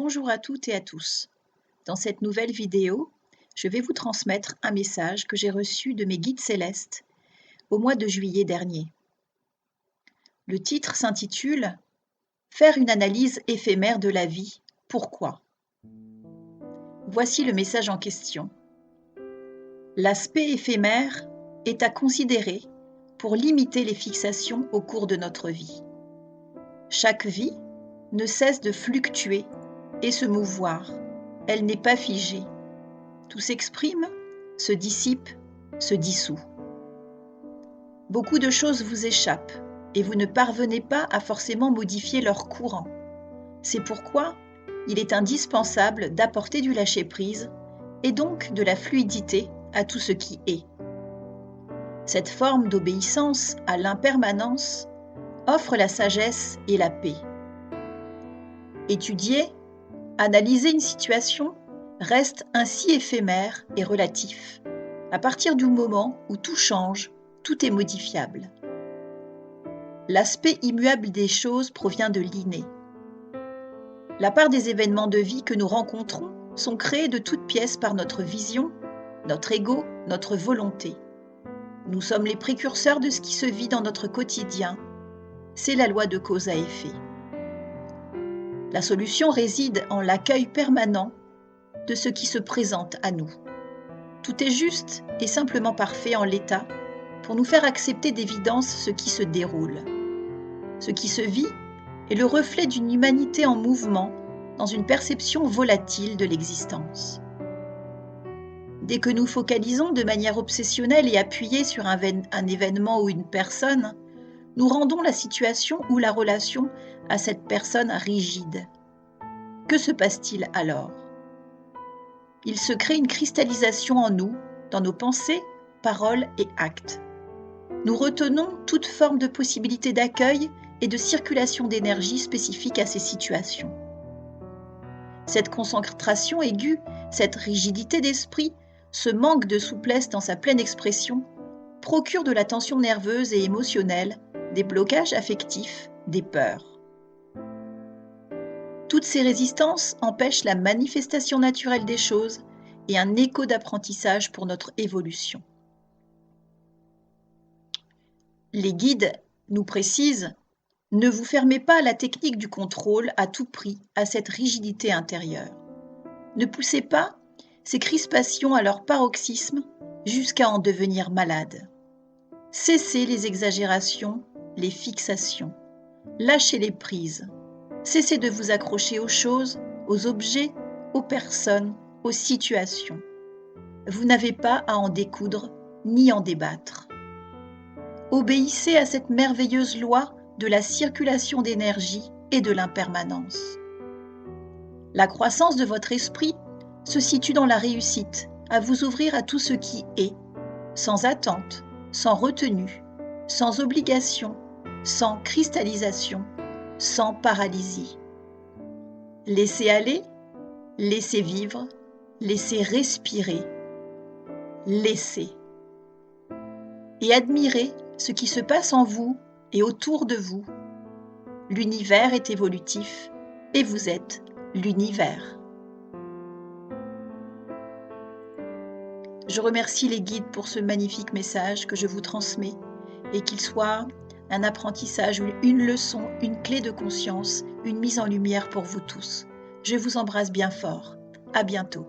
Bonjour à toutes et à tous. Dans cette nouvelle vidéo, je vais vous transmettre un message que j'ai reçu de mes guides célestes au mois de juillet dernier. Le titre s'intitule « Faire une analyse éphémère de la vie, pourquoi ?» Voici le message en question. L'aspect éphémère est à considérer pour limiter les fixations au cours de notre vie. Chaque vie ne cesse de fluctuer et se mouvoir. Elle n'est pas figée. Tout s'exprime, se dissipe, se dissout. Beaucoup de choses vous échappent et vous ne parvenez pas à forcément modifier leur courant. C'est pourquoi il est indispensable d'apporter du lâcher-prise et donc de la fluidité à tout ce qui est. Cette forme d'obéissance à l'impermanence offre la sagesse et la paix. Étudier, analyser une situation reste ainsi éphémère et relatif, à partir du moment où tout change, tout est modifiable. L'aspect immuable des choses provient de l'inné. La part des événements de vie que nous rencontrons sont créés de toutes pièces par notre vision, notre ego, notre volonté. Nous sommes les précurseurs de ce qui se vit dans notre quotidien. C'est la loi de cause à effet. La solution réside en l'accueil permanent de ce qui se présente à nous. Tout est juste et simplement parfait en l'état pour nous faire accepter d'évidence ce qui se déroule. Ce qui se vit est le reflet d'une humanité en mouvement dans une perception volatile de l'existence. Dès que nous focalisons de manière obsessionnelle et appuyée sur un événement ou une personne, nous rendons la situation ou la relation à cette personne rigide. Que se passe-t-il alors ? Il se crée une cristallisation en nous, dans nos pensées, paroles et actes. Nous retenons toute forme de possibilité d'accueil et de circulation d'énergie spécifique à ces situations. Cette concentration aiguë, cette rigidité d'esprit, ce manque de souplesse dans sa pleine expression, procure de la tension nerveuse et émotionnelle, des blocages affectifs, des peurs. Toutes ces résistances empêchent la manifestation naturelle des choses et un écho d'apprentissage pour notre évolution. Les guides nous précisent « Ne vous fermez pas à la technique du contrôle à tout prix à cette rigidité intérieure. Ne poussez pas ces crispations à leur paroxysme jusqu'à en devenir malade. Cessez les exagérations, les fixations. Lâchez les prises. Cessez de vous accrocher aux choses, aux objets, aux personnes, aux situations. Vous n'avez pas à en découdre ni en débattre. Obéissez à cette merveilleuse loi de la circulation d'énergie et de l'impermanence. La croissance de votre esprit se situe dans la réussite, à vous ouvrir à tout ce qui est, sans attente, sans retenue, sans obligation, sans cristallisation, sans paralysie. Laissez aller, laissez vivre, laissez respirer, laissez. Et admirez ce qui se passe en vous et autour de vous. L'univers est évolutif et vous êtes l'univers. Je remercie les guides pour ce magnifique message que je vous transmets et qu'il soit un apprentissage, une leçon, une clé de conscience, une mise en lumière pour vous tous. Je vous embrasse bien fort. À bientôt.